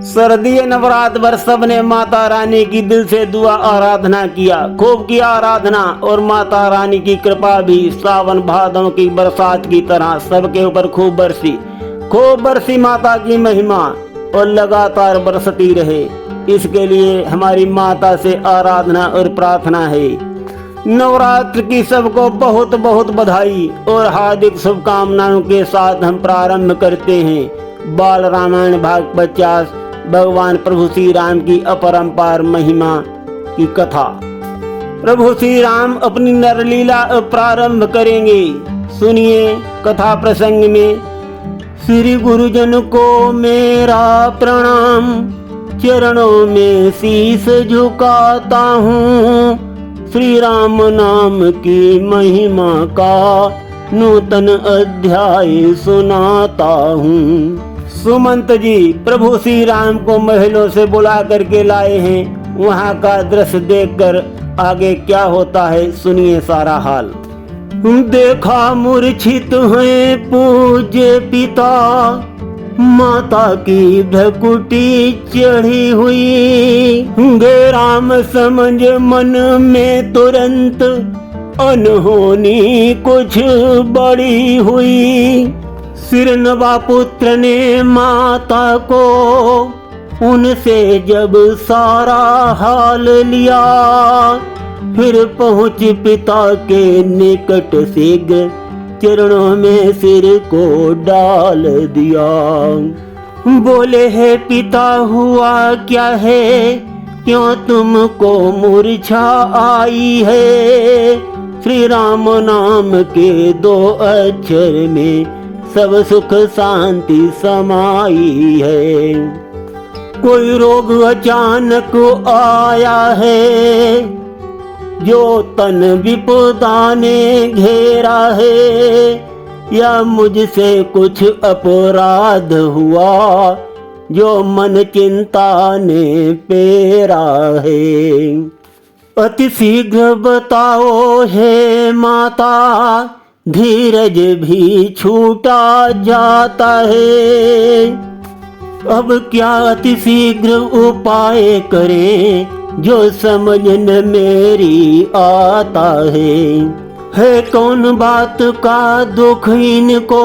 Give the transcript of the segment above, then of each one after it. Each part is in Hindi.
सर्दी नवरात्र भर सबने माता रानी की दिल से दुआ आराधना किया, खूब किया आराधना। और माता रानी की कृपा भी सावन भादों की बरसात की तरह सबके ऊपर खूब बरसी माता की महिमा और लगातार बरसती रहे। इसके लिए हमारी माता से आराधना और प्रार्थना है। नवरात्र की सबको बहुत बहुत बधाई और हार्दिक शुभकामनाओं के साथ हम प्रारंभ करते हैं बाल रामायण भाग 50 भगवान प्रभु श्री राम की अपरंपार महिमा की कथा। प्रभु श्री राम अपनी नरलीला प्रारंभ करेंगे। सुनिए कथा प्रसंग में। श्री गुरुजन को मेरा प्रणाम, चरणों में शीश झुकाता हूँ। श्री राम नाम की महिमा का नूतन अध्याय सुनाता हूँ। सुमंत जी प्रभु श्री राम को महलों से बुला करके लाए हैं। वहाँ का दृश्य देखकर आगे क्या होता है सुनिए सारा हाल। देखा मूर्छित है पूज्य पिता, माता की भ्रकुटी चढ़ी हुई। गे राम समझ मन में तुरंत अनहोनी कुछ बड़ी हुई। सिरनवा पुत्र ने माता को उनसे जब सारा हाल लिया, फिर पहुँच पिता के निकट शीघ्र चरणों में सिर को डाल दिया। बोले है पिता हुआ क्या है, क्यों तुमको मूर्छा आई है। श्री राम नाम के 2 अक्षर में सब सुख शांति समाई है। कोई रोग अचानक आया है, जो तन विपदा ने घेरा है। या मुझसे कुछ अपराध हुआ, जो मन चिंता ने पेरा है। अति शीघ्र बताओ हे माता, धीरज भी छूटा जाता है। अब क्या अति शीघ्र उपाय करें, जो समझ न मेरी आता है कौन बात का दुख इनको,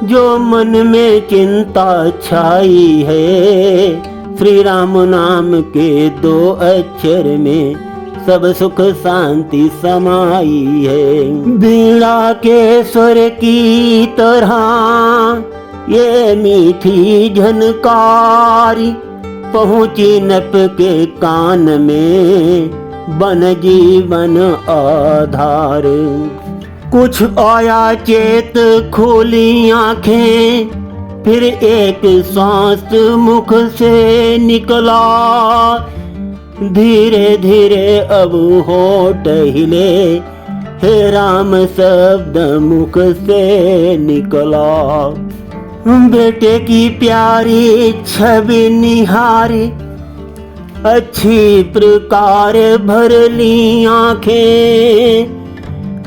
जो मन में चिंता छाई है। श्री राम नाम के 2 अक्षर में सब सुख शांति समाई है। बीड़ा के स्वर की तरह ये मीठी झनकारी पहुँची नप के कान में, बन जीवन आधार। कुछ आया चेत खोली आंखें, फिर एक सांस मुख से निकला। धीरे धीरे अब होठ हिले, हे राम शब्द मुख से निकला। बेटे की प्यारी छवि निहारी, अच्छी प्रकार भर ली आंखें।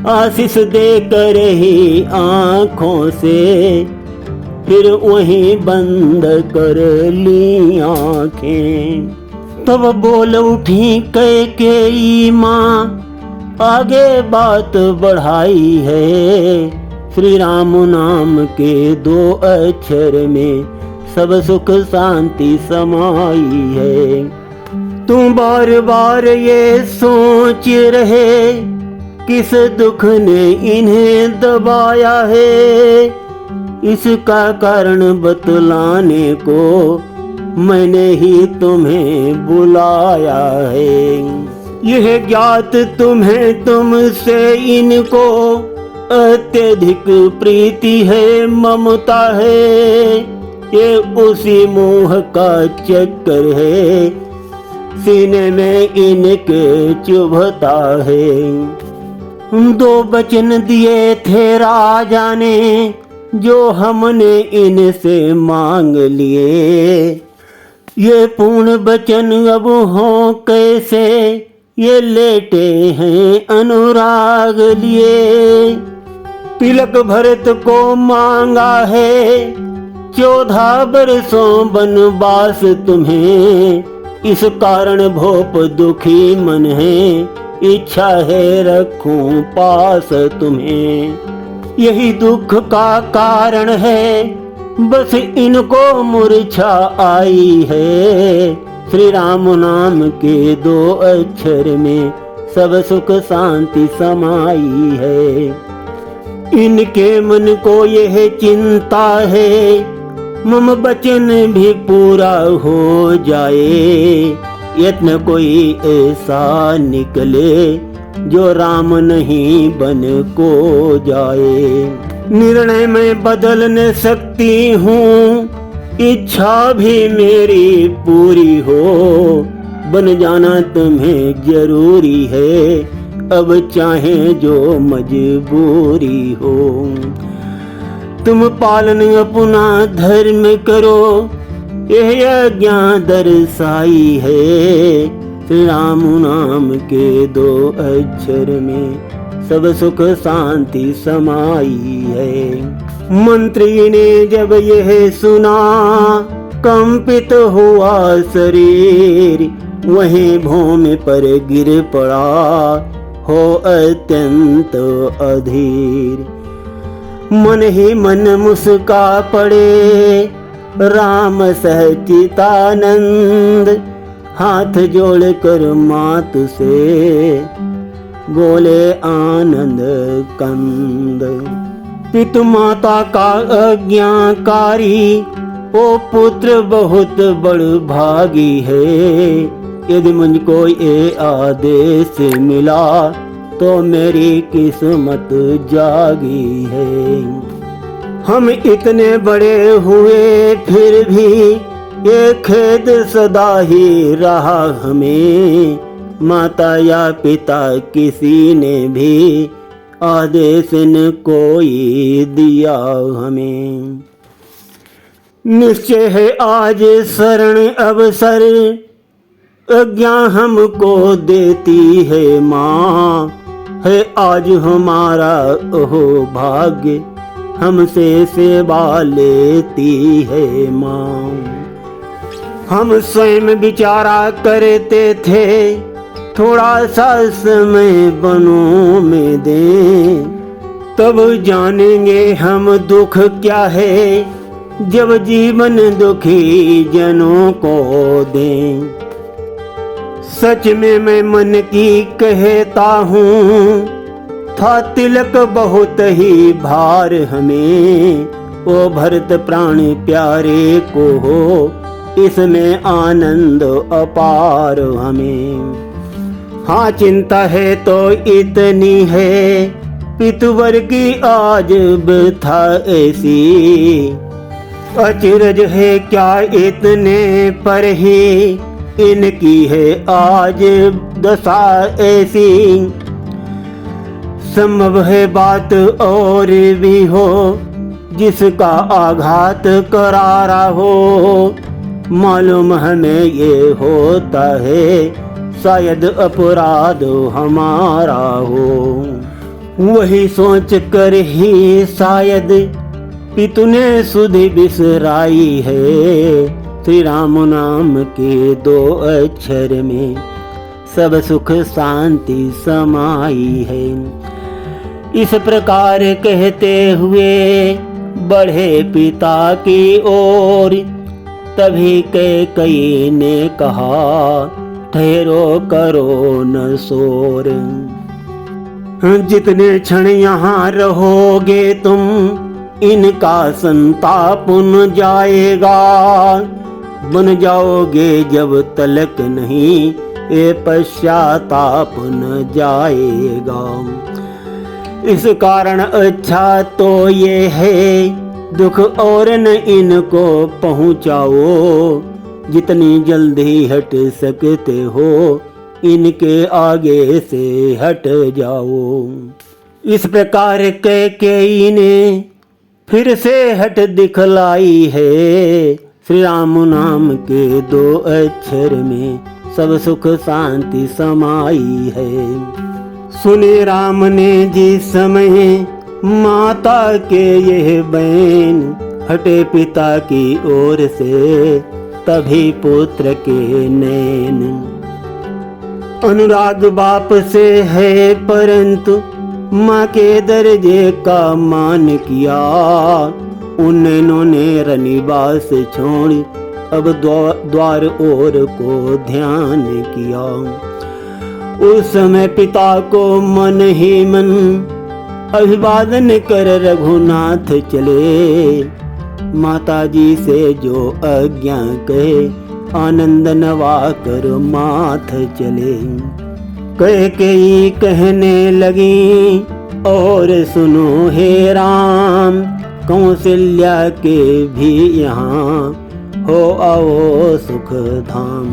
आशीष देकर ही आंखों से फिर वहीं बंद कर ली आंखें। तब बोल उठी कैकेयी माँ, आगे बात बढ़ाई है। श्री राम नाम के 2 अक्षर में सब सुख शांति समाई है। तुम बार बार ये सोच रहे, किस दुख ने इन्हें दबाया है। इसका कारण बतलाने को मैंने ही तुम्हें बुलाया है। यह ज्ञात तुम्हें तुमसे इनको अत्यधिक प्रीति है, ममता है। ये उसी मोह का चक्कर है, सीने में इनके चुभता है। 2 वचन दिए थे राजा ने, जो हमने इनसे मांग लिए। ये पूर्ण वचन अब हो कैसे, ये लेटे हैं अनुराग लिए। तिलक भरत को मांगा है, 14 बरसों वनवास तुम्हें, इस कारण भोप दुखी मन है, इच्छा है रखूं पास तुम्हें। यही दुख का कारण है, बस इनको मूर्छा आई है। श्री राम नाम के 2 अक्षर में सब सुख शांति समाई है। इनके मन को यह चिंता है, मम वचन भी पूरा हो जाए। यत्न कोई ऐसा निकले, जो राम नहीं बन को जाए। निर्णय में बदल न सकती हूँ, इच्छा भी मेरी पूरी हो। बन जाना तुम्हें जरूरी है, अब चाहे जो मजबूरी हो। तुम पालन अपना धर्म करो, यह आज्ञा दर्शाई है। श्री राम नाम के 2 अक्षर में सब सुख शांति समाई है। मंत्री ने जब यह सुना, कंपित हुआ शरीर, वहीं भूमि पर गिर पड़ा, हो अत्यंत अधीर। मन ही मन मुस्का पड़े राम सच्चिदानंद, हाथ जोड़ कर मात से बोले आनंद कंद। पितु माता का आज्ञाकारी, ओ पुत्र बहुत बड़ भागी है। यदि मुझको ये आदेश मिला, तो मेरी किस्मत जागी है। हम इतने बड़े हुए फिर भी ये खेद सदा ही रहा हमें। माता या पिता किसी ने भी आदेश न कोई दिया हमें। निश्चय है आज शरण अवसर, आज्ञा हमको देती है माँ। है आज हमारा ओहो भाग्य, हमसे सेवा लेती है माँ। हम स्वयं विचारा करते थे, थोड़ा सा समय बनों में दें, तब जानेंगे हम दुख क्या है, जब जीवन दुखी जनों को दें। सच में मैं मन की कहता हूँ, था तिलक बहुत ही भार हमें। ओ भरत प्राण प्यारे को हो, इसमें आनंद अपार हमें। हाँ चिंता है तो इतनी है, पितुवर की आज था ऐसी। अचरज है क्या इतने पर ही, इनकी है आज दशा ऐसी। संभव है बात और भी हो, जिसका आघात करारा हो। मालूम हमें ये होता है, शायद अपराध हमारा हो। वही सोच कर ही शायद पितु ने सुधि बिसराई है। श्री राम नाम के 2 अक्षर में सब सुख शांति समाई है। इस प्रकार कहते हुए बढ़े पिता की ओर, तभी कैकेयी ने कहा, ठहरो करो न शोर। जितने क्षण यहाँ रहोगे तुम, इनका संताप न जाएगा। बन जाओगे जब तलक नहीं, ये पश्चाताप न जाएगा। इस कारण अच्छा तो ये है, दुख और न इनको पहुँचाओ। जितनी जल्दी हट सकते हो, इनके आगे से हट जाओ। इस प्रकार कैकेयी ने फिर से हट दिखलाई है। श्री राम नाम के 2 अक्षर में सब सुख शांति समाई है। सुने राम ने जिस समय माता के यह बैन, हटे पिता की ओर से तभी पुत्र के नैन। अनुराग बाप से है परंतु माँ के दर्जे का मान किया। उन्होंने रनिवास छोड़ी अब द्वार ओर को ध्यान किया। उस समय पिता को मन ही मन अभिवादन कर रघुनाथ चले। माता जी से जो आज्ञा कहे आनंद नवा कर माथ चले। कैकेयी कहने लगी और सुनो हे राम, कौशल्या के भी यहाँ हो आओ सुख धाम।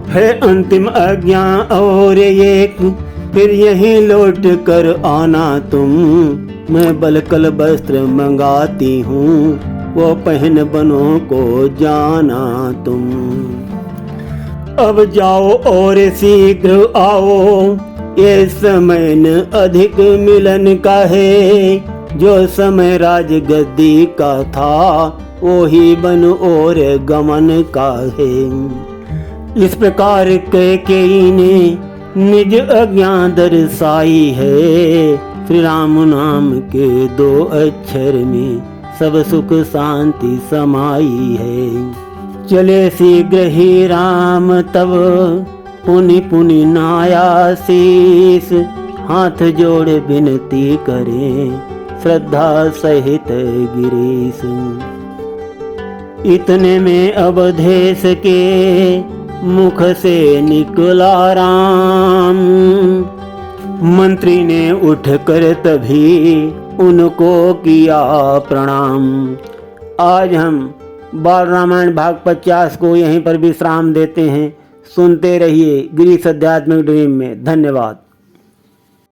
है अंतिम आज्ञा और एक फिर यहीं लौट कर आना तुम। मैं बलकल वस्त्र मंगाती हूँ वो पहन बनों को जाना तुम। अब जाओ और शीघ्र आओ, ये समय न अधिक मिलन का है। जो समय राजगद्दी का था वही बन और गमन का है। इस प्रकार कैकेयी ने निज आज्ञा दर्शाई है। श्री राम नाम के 2 अक्षर में सब सुख शांति समाई है। चले शीघ्र ही राम तब पुनि पुनि नाया शीस। हाथ जोड़ विनती करें श्रद्धा सहित गिरीश। इतने में अवधेश के मुख से निकला राम। मंत्री ने उठकर तभी उनको किया प्रणाम। आज हम बाल रामायण भाग 50 को यहीं पर विश्राम देते हैं। सुनते रहिए गिरीश आध्यात्मिक ड्रीम में। धन्यवाद।